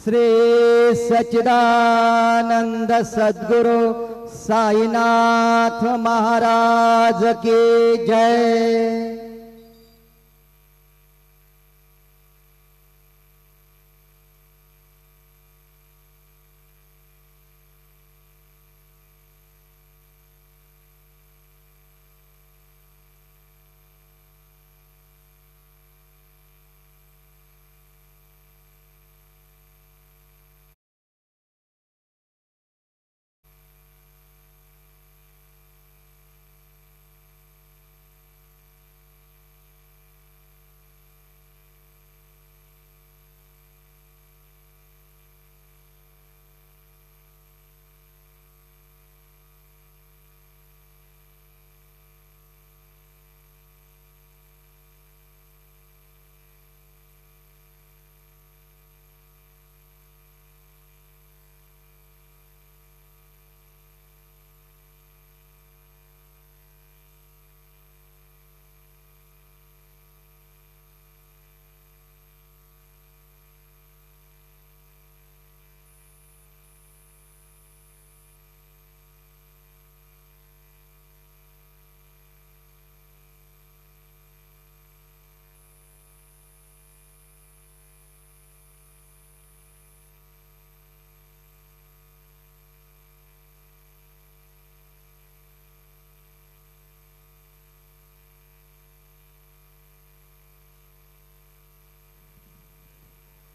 श्री सच्चिदानंद सद्गुरु साईनाथ महाराज की जय।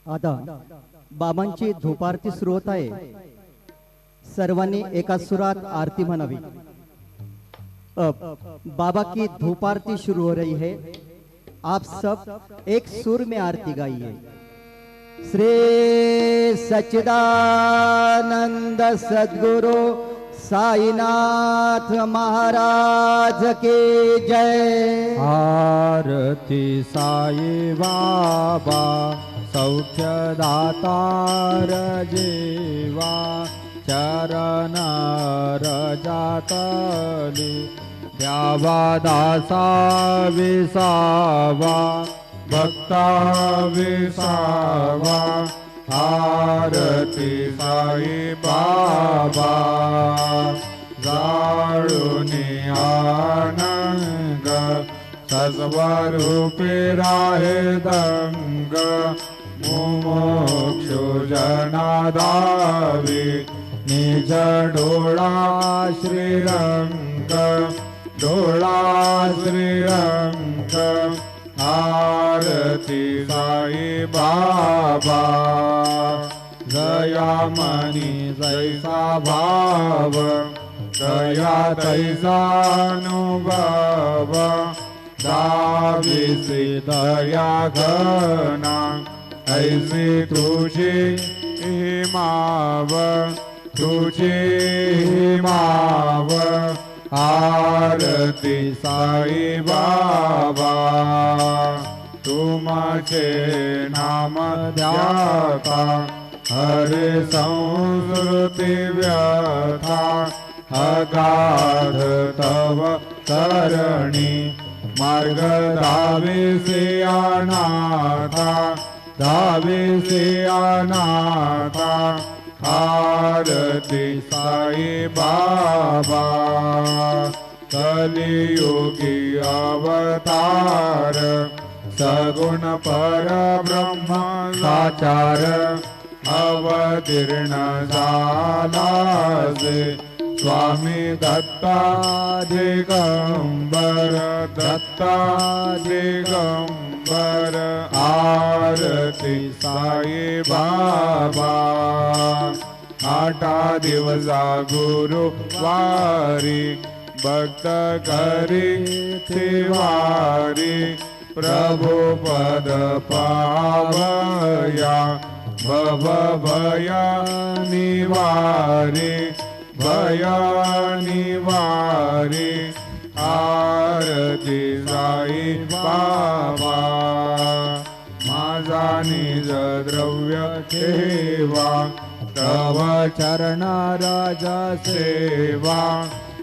आता बाबांची धूपारती सुरू होत आहे। सर्वांनी एका सुरात आरती म्हणावी। अब बाबा की धूपारती शुरू हो रही है। आप सब एक सुर में आरती गाइए। श्री सच्चिदानंद सद्गुरु साईनाथ महाराज की जय। आरती साई बाबा सौख्यदातार जीवा चरण रजातली द्यावा दासा विसावा भक्ता विसावा। आरती साई बाबा जाळुनी आनंद सस्वरूपी राहे दंग मुमुक्षु जनादावी निज डोळा श्रीरंग डोळा श्रीरंग। आरती साई बाबा जया मनी जैसा भाव दया तैसा अनुभव दाविसी दया घना ऐसी तुझी माव तुझी माव। आरती साई बाबा तुमचे नाम ध्याता हरे संस्कृती व्यथा अगाध तव तरणी मार्ग दाविसी अनाथा दाविसी अनाथा। आरती साई बाबा कलियुगी अवतार सगुण पर ब्रह्म साचार अवतीर्ण झालासे स्वामी दत्ता दिगंबर दत्ता दिगंबर। आरती साई बाबा आठा दिवसा गुरुवारी भक्त करी तिवारी प्रभु पद पावया भव भया निवारी भया निवारी। आरती साई बाबा माझा निज द्रव्य ठेवा तव चरण राजा सेवा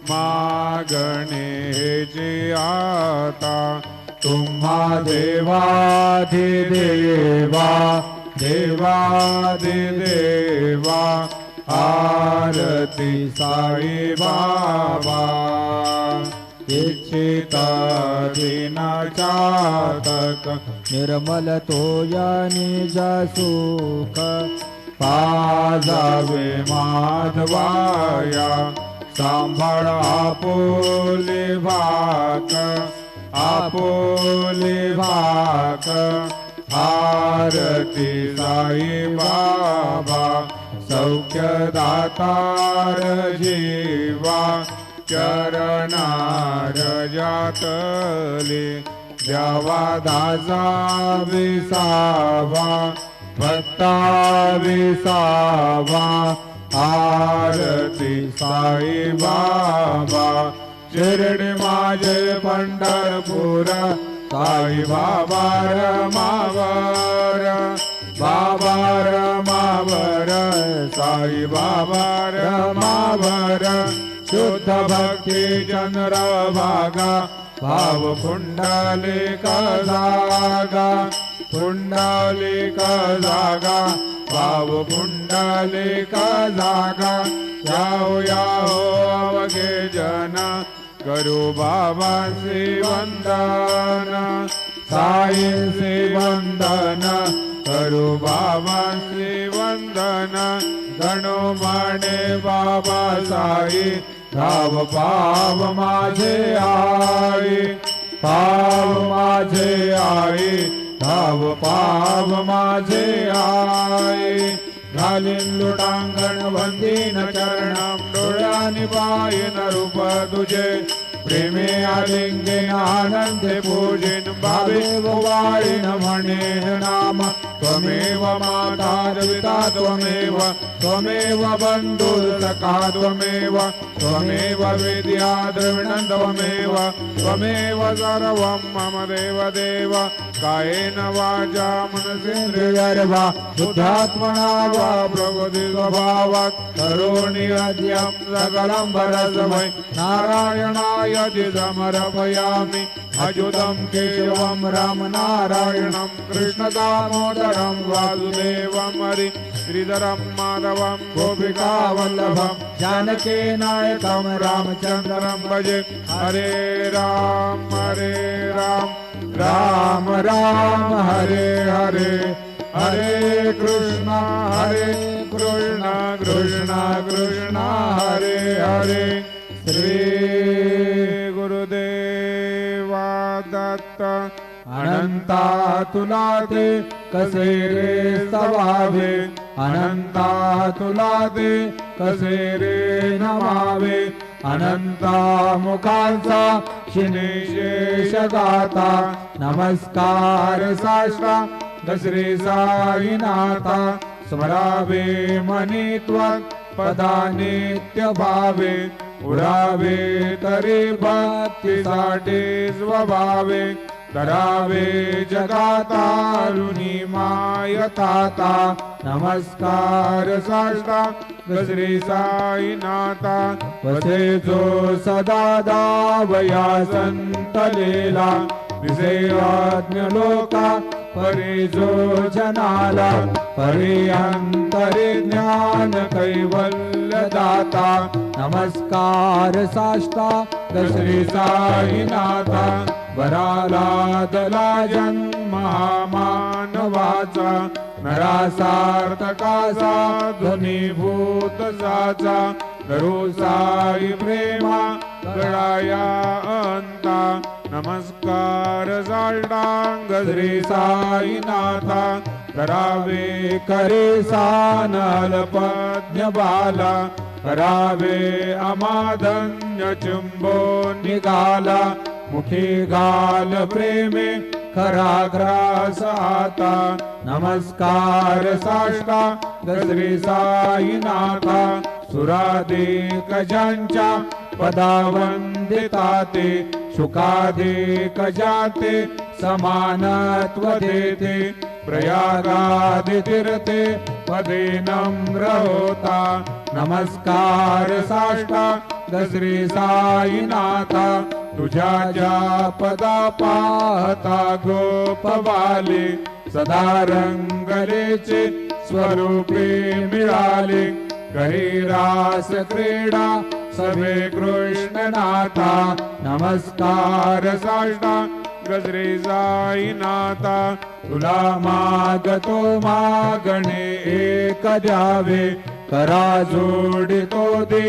मागणे हेची आता तुम्हा देवाधिदेवा देवादिदेवा आरती साई बाबा इच्छित दिनाचातक निर्मल तोया निज सुख पाजावे माधवाया सांभाळ आपुले भाक आरती साई बाबा सौख्यदातार जीवा चरणार जातले द्यावा दासा विसावा भक्ता विसावा आरती साई बाबा शिर्डी माझे पंढरपूर साई बाबा रमावर बाबा रमावर साई बाबा रमावर शुद्ध भक्ती चंद्रभागा भाव पुंडलिक जागा पुंडलिक जागा भाव पुंडलिक जागा याओ याओ अवघे जन करू बाबांचे वंदन साईंचे वंदन करू बाबांचे वंदन गणो माने बाबा साई धाव पाव माझे आई पाव माझे आई धाव पाव माझे आई घालीन लुटांगण वंदीन चरणम डोळ्यानी पायन रूप तुझे प्रेमे आलिंगेन आनंदे पूजिन भावे वाळीन म्हणे नाम त्वमेव माता पिता त्वमेव त्वमेव बंधुसखा त्वमेव त्वमेव विद्या द्रविणं त्वमेव त्वमेव सर्वं मम देव देव कायेन वाचा मनसेन्द्रियर्वा शुद्धात्मना वा प्रकृति स्वभावात् करोमि अद्यं सकलं परस्मै नारायणाय समर्पयामि अच्युतं केशवं राम नारायणं कृष्ण दामोदरं वासुदेवं हरि श्रीधरं माधवं गोपिका वल्लभं जानकी नायकं रामचन्द्रं भजे हरे राम राम राम हरे हरे हरे कृष्ण कृष्ण कृष्ण हरे हरे श्री गुरुदेवा दत्त अनंता तुला ते कसे रे स्तवावे अनंता तुला ते कसे रे नमावे अनंता मुखांचा शिनेशेष गाता नमस्कार साष्टांग श्री साईनाथा स्मरावे मनी त्वं पदा नित्य भावे उरावे तरी भक्तीसाठी स्वभावे करावे जगातारुणी मायताता नमस्कार साष्टांग श्री साईनाथा वसे जो सदा दावया संतलेला विषयाज्ञ लोका परी जो जनाला परी अंतरी ज्ञान कैवल्य दाता नमस्कार साष्टांग श्री साईनाथा वराला दला जन्म मानवाचा नरासार्थका साधुनीभूत साचा करू साई प्रेमा गळाया अंता नमस्कार साष्टांग श्री साईनाथा करावे करे सानलपज्ञ बाला करावे अमाधन्य चुंबो निघाला मुखी गाल प्रेमे खरा ग्रास आता नमस्कार साष्टांग श्री साईनाथा सुराधिक ज्यांच्या पदावंदिता ते शुकाधिक जाते समानत्व देते प्रयागादि तीर्थे पदे नम्र होता नमस्कार साष्टांग श्री साईनाथा तुझ्या ज्या पदा पाहता गोपवाले सदा रंगलेचे स्वरूपी मिळाले करी रास क्रीडा सवे कृष्णनाथा नमस्कार साष्टांग गजरे साईनाथा तुला मागतो मागणे एक द्यावे करा जोडितो दे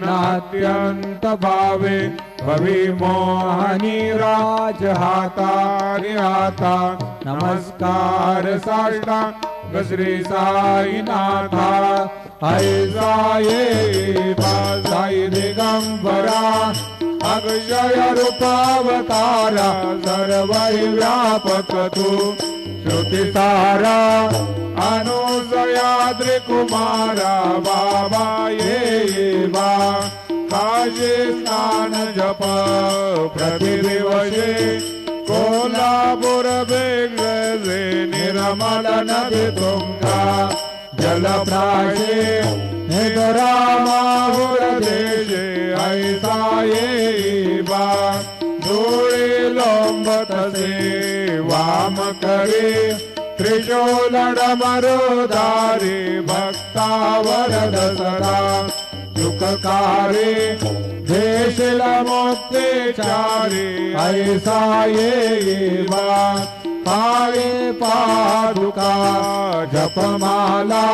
नात्यंत भावे भवी मोहनी राज हाता रे हाता नमस्कार साष्टांग गजरे साईनाथा हाय साये साई दिगंबरा अक्षय रूपावतारा सर्वहि व्यापक तू श्रुति सारा अनुसयाद्रि कुमारा बाबा ये बा काजे स्नान जप प्रतिदिवसे कोल्हापुर बेगजे निर्मल नदी तुंगा जलप्राशे रामाहुर देशे ऐसा ये बा धूळे लोंबतसे वाम करे त्रिशूल डमरुधारी भक्ता वरद सदा दुःखकारे देशिल मुक्तिचारी ऐसा ये बा पाये पादुका जपमाला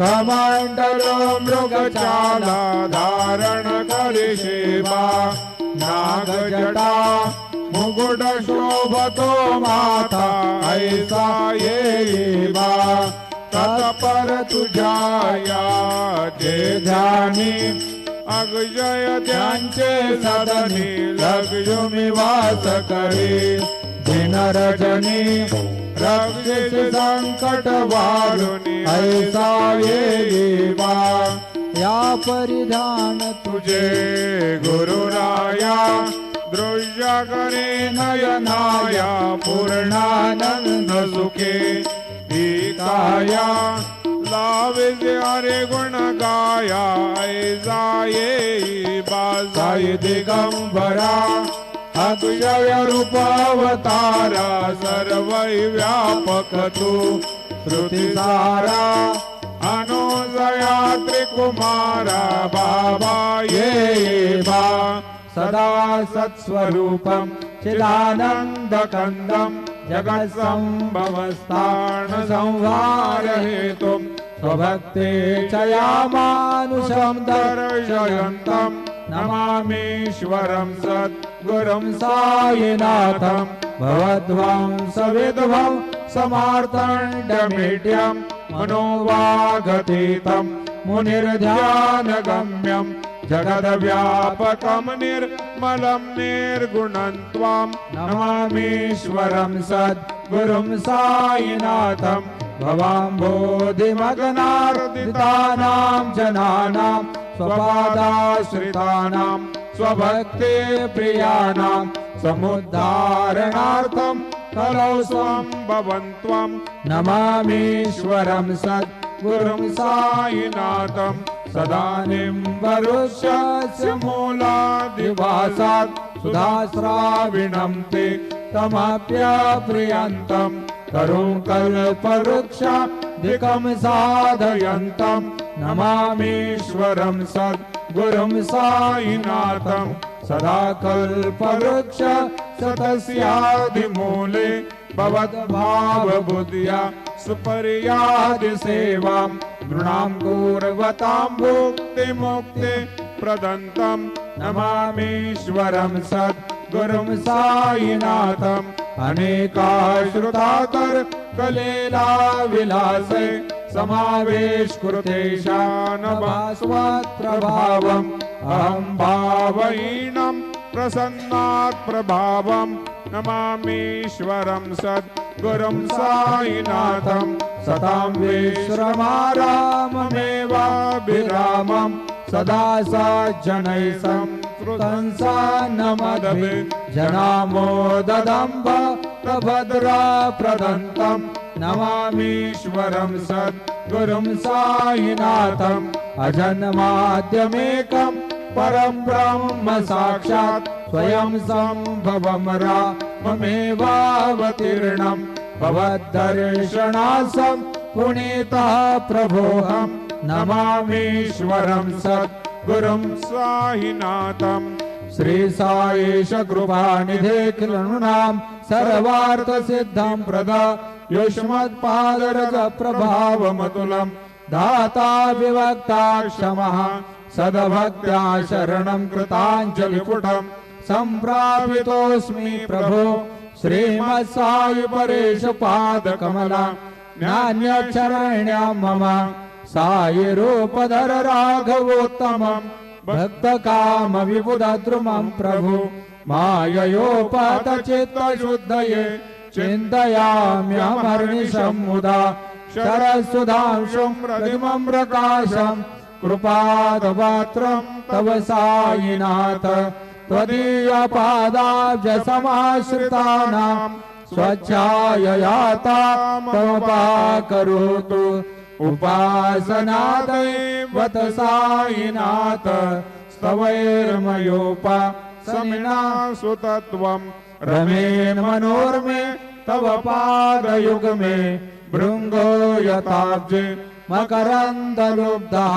कमंडलो मृगचाला धारण करी सेवा नाग जटा मुकुट शोभतो माथा ऐसा ये बा तत्पर तुझाया जे ध्यानी अक्षय त्यांचे सदनी लक्ष्मी वास करे दिन रजनी रक्षित संकट वारुणी ऐसा ये बा या परिधान तुझे गुरुराया दृश्य करे नयनाया पूर्णानंद सुखे ही काया लावे हरे गुण गाया ऐसा ये बा साई दिगंबरा अक्षय रूपावतारा सर्वै व्यापक तू श्रुति सारा अनुसया त्रिकुमारा बाबा ये बा सदा सत्स्वरूपम चिदानंद कंदम जगत् संभवस्थान संहार हेतुम स्वभक्ते चयामानुषं दर्शयन्तम् नमामीश्वरं सद्गुरुं साईनाथं भवद्वंसविद्भं समार्तण्डमीड्यं मनोवागतीतं मुनिर्ध्यानगम्यं जगद्व्यापकं निर्मलं निर्गुणं त्वां नमामीश्वरं सद्गुरुं साईनाथं भवाम्बोधिमग्नार्दितानां जनानां स्वपादाश्रितानां स्वभक्ते प्रियाणां समुद्धारणार्थं कलौ स्वं त्वं नमामीश्वरं सद्गुरुं साईनाथं सदानिम्बवृक्षस्य मूलादिवासात् सुधास्राविणं ते तमप्यप्रियन्तं तरुं कल्पवृक्षादिकं साधयन्तं नमामीश्वरं सद्गुरुं साईनाथं सदा कल्पवृक्ष सतस्यादिमूले भवद्भावबुद्ध्या सुपर्यादि सेवां नृणां कुर्वतां भुक्तिमुक्ति प्रदन्तं नमामीश्वरं सद्गुरुं साईनाथं अनेकाश्रुतातर कलेला विलासे समावेशकृतेशानभास्वत्प्रभावम् अहं भावहीनं प्रसन्नात् प्रभावं नमामीश्वरं सद्गुरुं साईनाथं सतां विश्रमाराममेवाभिरामं सदा सज्जनैः संस्कृतं सान्नमदभि जनामोददम्भ प्रभद्रा प्रदन्तं नमामीश्वरं सद्गुरुं साईनाथं अजन्माद्यमेकं परं ब्रह्म साक्षात् स्वयं सम्भवं राममेवावतीर्णं भवद्दर्शनासं पुनीतः प्रभोऽहं नमामीश्वरं सद्गुरुं साईनाथम्। श्री साईश कृपानिधे किलनुनां सर्वार्थसिद्धिं प्रदा युष्मत्पादरज प्रभावमतुलं दाता विवक्ता क्षमः सद्भक्त्या शरणं कृताञ्जलिपुटं सम्प्रापितोऽस्मि प्रभो श्रीमत्साई परेश पादकमला नान्यक्षरण्यां मम साई रूपधर राघवोत्तमं भक्तकाम विबुधद्रुमं प्रभु माययोपात चित्तशुद्धये चिन्तयाम्यहमर्निशं मुदा शरसुधांशुं प्रतिमं प्रकाशं कृपादपात्रं तव साईनाथ त्वदीयपादाब्जसमाश्रितानां स्वच्छाययाता तमपाकरोतु उपासनादैवत साईनाथ स्तवैर्मयोपासमिना सुतत्वं रमेण मनोर्मे तव पादयुग्मे भृङ्गो यथाब्जे मकरन्दलुब्धः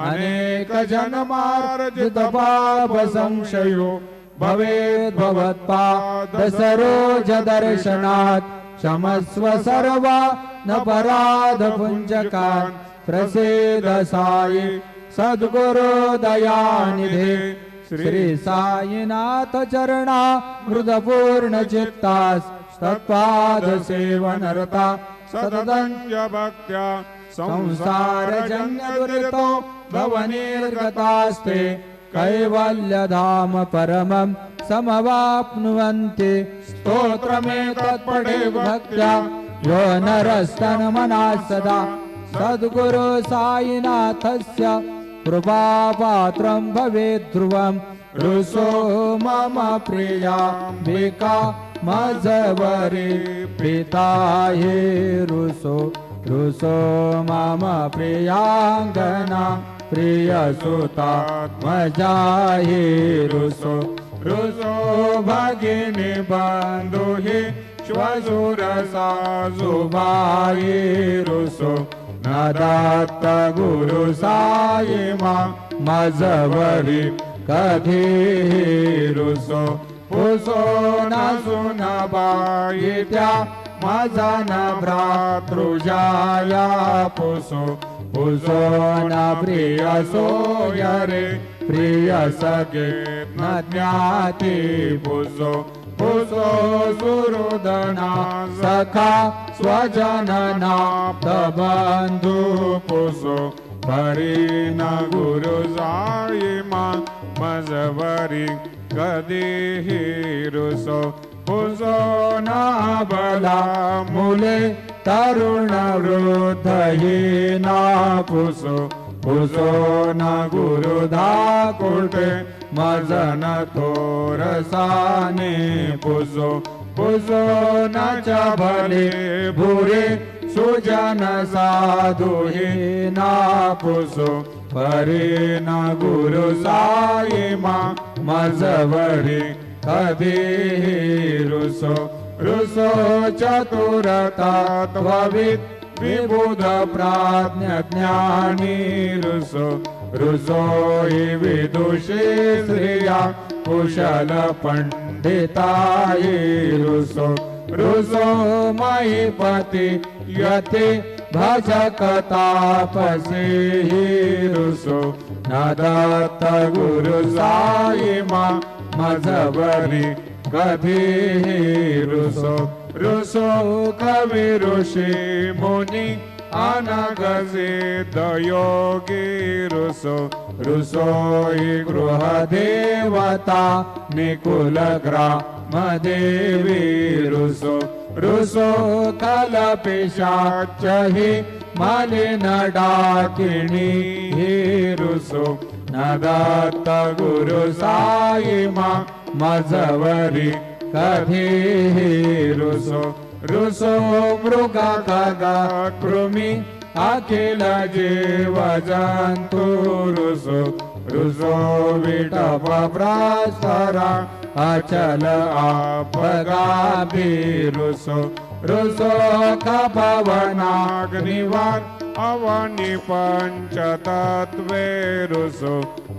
अनेक जन्मार्जित पाप संशयो भवेद् भवत्पाद सरोज दर्शनात् क्षमस्व सर्वा न पराध पुंजकान् प्रसीद साई सद्गुरु दयानिधे श्री साईनाथ चरणा मृदपूर्ण चित्तास् तत्पाद सेवनरता सततञ्च भक्त्या संसार जन्य दुरितो भवनिर्गतास्ते कैवल्यधाम परमं समवाप्नुवन्ति स्तोत्रमेतत् पठे भक्त्या यो नरस्तन्मनः सदा सद्गुरु साईनाथस्य कृपापात्रं भवेत् ध्रुवं रुसो मम प्रियाम्बिका मजवरे पिता हे रुसो रुसो मम प्रियांगना प्रियसुता मजाहि रुसो रुसो भगिनी बंधु हि श्वशुरसा जुबाई रुसो नदत्त गुरु साई मा मजवरी कधी रुसो पुसो न सुनबाई त्या माझा न भ्रातृजाया पुसो पुसो न प्रिय सोयरे प्रिय सखे न ज्ञाती पुसो पुसो सुहृदना सखा स्वजनना बंधु पुसो परी न गुरु साई मा मजवरी कधी रुसो पुसो न बला मुले तरुण वृद्ध हीना पुसो पुसो न गुरु धाकुटे मजन थोरसाने पुसो पुसो न च भले भूरे सुजन साधु हीना पुसो परे न गुरु साई मा मजवरी कभी रुसो रुसो चतुरता त्ववित् विबुध प्राज्ञ ज्ञानी रुसो रुसो हि विदुषी श्रिया कुशल पंडिताये रुसो रुसो महीपति यति भजक तापसी रुसो न दत्त गुरु साई मा मजवरी कभी रुसो रुसो कवि ऋषि मुनि अनग सिद्ध योगी रुसो रुसो हि गृह देवता निकुल ग्राम देवी रुसो रुसो कल पिशाच हि मलिन डाकिनी रुसो न दत्त गुरु साई मा मजवरी कभी रुसो रुसो मृग खग कृमि अखिल जीव जंतु रुसो रुसो विटप भ्रासरा अचल आपगाभि रुसो रुसो खपवनाग्निवार अवनि पंचतत्वे रुसो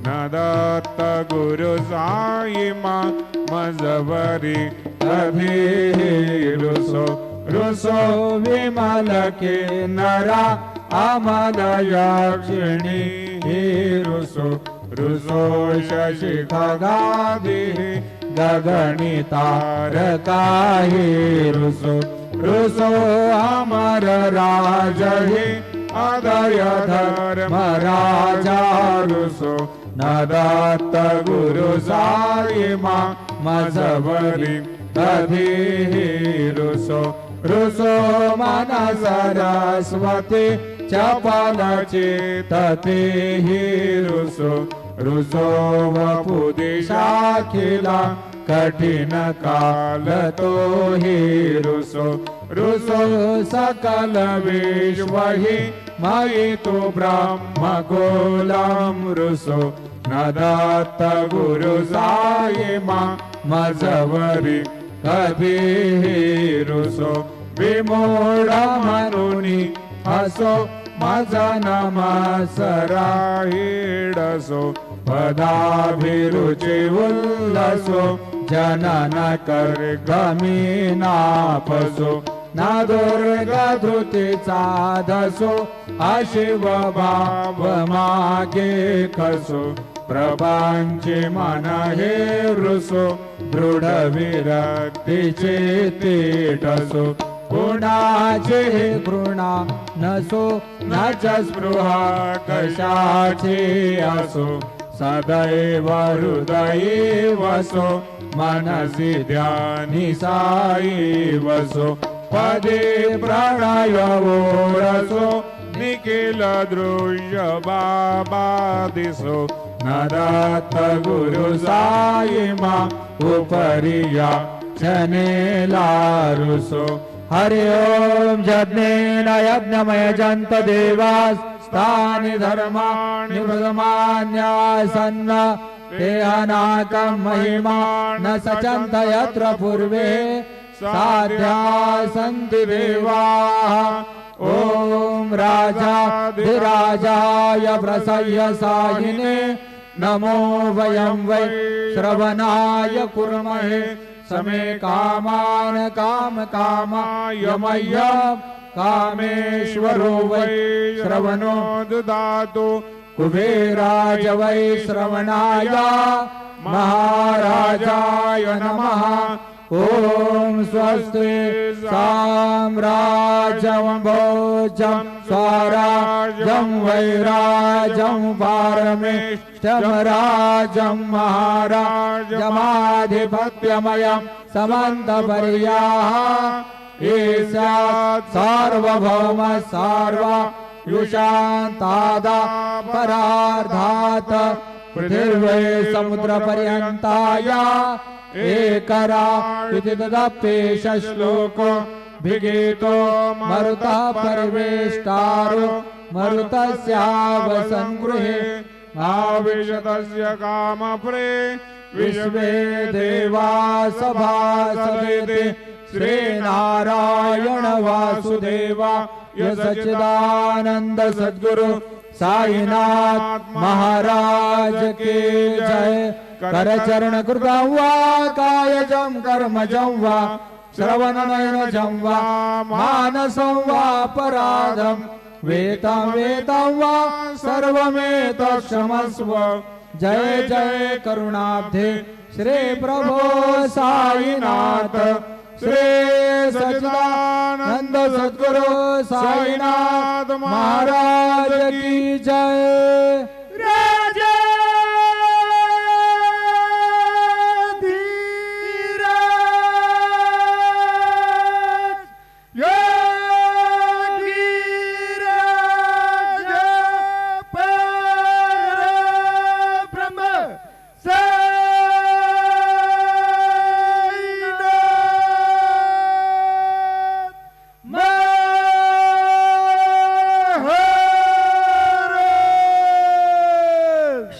न दत्त गुरु साई मा मजबरी कभी रुसो रुसो विमल के नरा अमल यक्षिणी रुसो रुसो शशि खगादि गगनी तारका रुसो रुसो अमर राज अदय धर्म राजा रुसो न दत्त गुरु साई मा मजबरी कभी रुसो रुसो मन सरस्वती चपल चेतते रुसो रुसो वपुदिशाखिला कठिन काल तो ही रुसो रुसो सकल विश्व ही मयि तो ब्रह्म गोलम रुसो न दत्त गुरु साई मा मजबरी कभी रुसो विमूढ़ मनुनी हसो मजन मसराहिडसो पदाभिरुचि उल्लसो जनन कर गमीनापसो न दुर्गा धृति साधसो अशिव भाव मागे खसो प्रपंच मन हे रुसो दृढ़ विरक्ति चेतिटसो गुणाचे घृणा नसो न च स्पृहा कशाचे असो सदैव हृदये वसो मनसि ध्यानि साई वसो पदे प्रणय रसो निखिल दृश्य बाबा दिसो न दत्त गुरु साई मा उपरिया क्षणे लारुसो हरि ओम यज्ञेन यज्ञमय जंत देवास स्थानि धर्माणि प्रथमान्यासन्न ते अनाकं महिमा न सचन्त यत्र पूर्वे साध्या सन्ति देवाः ओम राजाधिराजाय प्रसह्य साहिने नमो वयं वै श्रवणाय कुर्महे समे कामान काम कामाय मह्यं कामेश्वरो वै श्रवणो ददातु कुबेराय वै श्रवणाय महाराजाय नमः ओम स्वस्ति साम्राज्यं भोजं स्वराज्यं वैराज्यं पारमेष्ठ्यं महाराजमाधिपत्यमयं समन्तपर्याः ईशात् सार्वभौम सार्वयुषान्तादा परार्धात् पृथिव्यै समुद्रपर्यन्ताया एकरा इति तदप्येष श्लोको भिगीतो मरुतः परिवेष्टारो मरुतस्यावसङ्गृहे आविशतस्य कामप्रे विश्वे देवा सभासदेते श्रीनारायण वासुदेवा सच्चिदानंद सद्गुरु साईनाथ महाराज के जय। करचरण कृतं वा कायजं कर्मजं वा श्रवणनयनजं वा मानसं वा अपराधं वेदं वा सर्वमेतत्क्षमस्व। जय जय करुणाब्धे श्री प्रभो साईनाथ श्री सच्चिदानंद सद्गुरु साईनाथ महाराज की जय।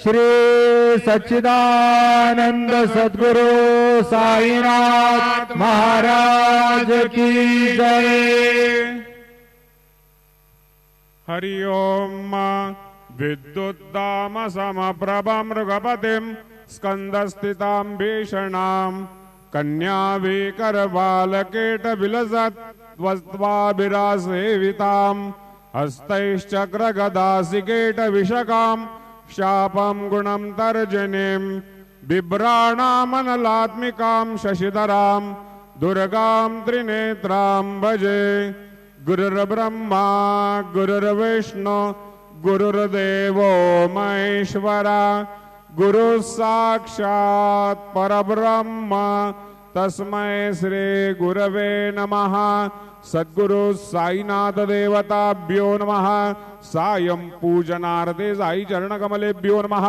श्री सच्चिदानंद सद्गुरु साईनाथ महाराज की जय। हरि ओम विद्युद्दाम समप्रभा मृगपतिं स्कंदस्थितां भीषणां कन्याविकरबालकेटविलसत् त्वत्वाभिरासेवितां हस्तैश्चक्रगदासिकेटविशकां शापं गुणं तर्जनीं बिभ्राणामनलात्मिकां शशिधरां दुर्गां त्रिनेत्रां भजे। गुरुर्ब्रह्मा गुरुर्विष्णु गुरुर्देवो महेश्वरा गुरु साक्षात् परब्रह्म तस्मै श्री गुरवे नमः। सद्गुरु साईनाथ देवताभ्यो नमः। सायं पूजनार्थे साई चरणकमलेभ्यो नमः।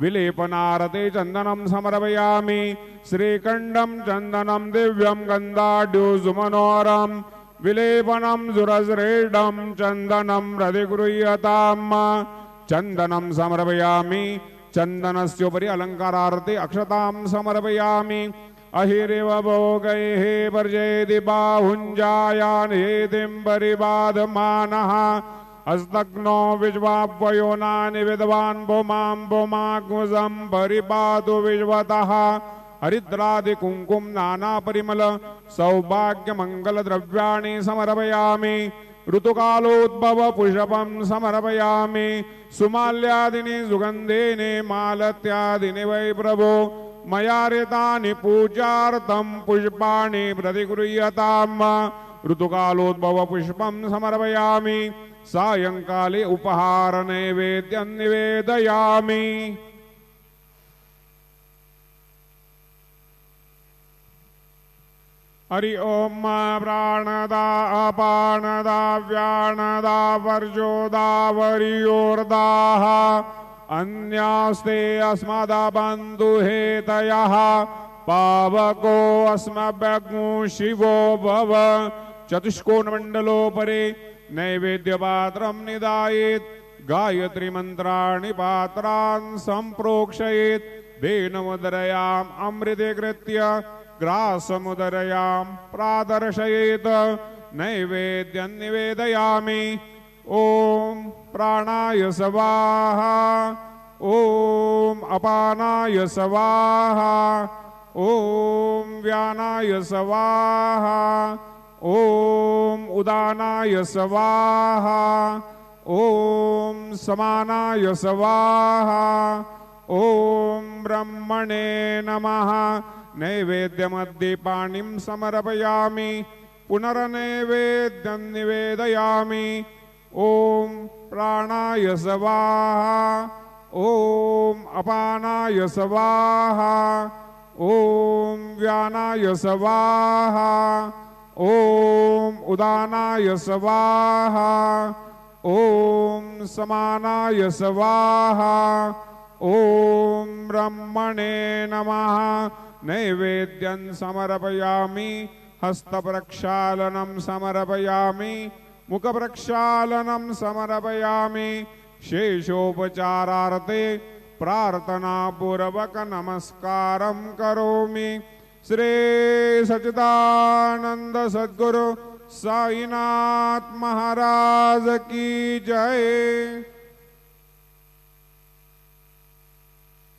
विलेपनार्थे चंदनं समर्पयामि। श्रीकंडं चंदनं दिव्यं गन्धाढ्योऽसुमनोहरम् विलेपनं सुरश्रेष्ठं चंदनं हृदिगृह्यताम्। चंदनं समर्पयामि। चंदनस्योपरि अलंकारार्थे अक्षतां समर्पयामि। अहिरिव भोगैः वर्जयति बाहुञ्जायान् हेतिं परिबाधमानः हस्तग्नो विश्वावयोनानि विद्वान् भूमां भूमाग्मुजं परिपातु विश्वतः। हरिद्रादि कुंकुम नाना परिमल सौभाग्य मंगल द्रव्याणि समर्पयामि। ऋतुकालोद्भव पुष्पं समर्पयामि। सुमाल्यादिनि सुगन्धेनि मालत्यादिनि वै प्रभो मया ऋतानि पूजार्थं पुष्पाणि प्रतिगृह्यताम्। ऋतुकालोद्भव पुष्पं समर्पयामि। सायंकाले उपहार नैवेद्यं निवेदयामि। हरि ओम प्राणदा अपानदा व्यानदा वर्जोदा वर्योर्दाः अन्यास्ते अस्मदा बंधु हेतयः पावको अस्मभ्यग्नो शिवो भव। चतुष्कोणमण्डलोपरि नैवेद्यपात्रं निधायेत्। गायत्री मंत्राणि पात्रान् सम्प्रोक्षयेत्। धेनुमुदरयाम् अमृते कृत्य ग्रासमुदरयां प्रादर्शयेत्। नैवेद्यं निवेदयामि। ओम प्राणाय स्वाहा ओम अपानाय स्वाहा ओम व्यानाय स्वाहा ओम उदानाय स्वाहा ओम समानाय स्वाहा ओम ब्रह्मणे नमः। नैवेद्यमद्दीपानिं समर्पयामि। पुनर्नैवेद्यं निवेदयामि। ओम प्राणाय स्वाहा ओम अपानाय स्वाहा ओम व्यानाय स्वाहा ओम उदानाय स्वाहा ओम समानाय स्वाहा ओम ब्रह्मणे नमः। नैवेद्यं समर्पयामि। हस्तप्रक्षालनं समर्पयामि। मुखप्रक्षालनं समर्पयामि। शेषोपचारार्थे प्रार्थनापूर्वक नमस्कारं करोमि। श्री सच्चिदानंद सद्गुरु साईनाथ महाराज की जय।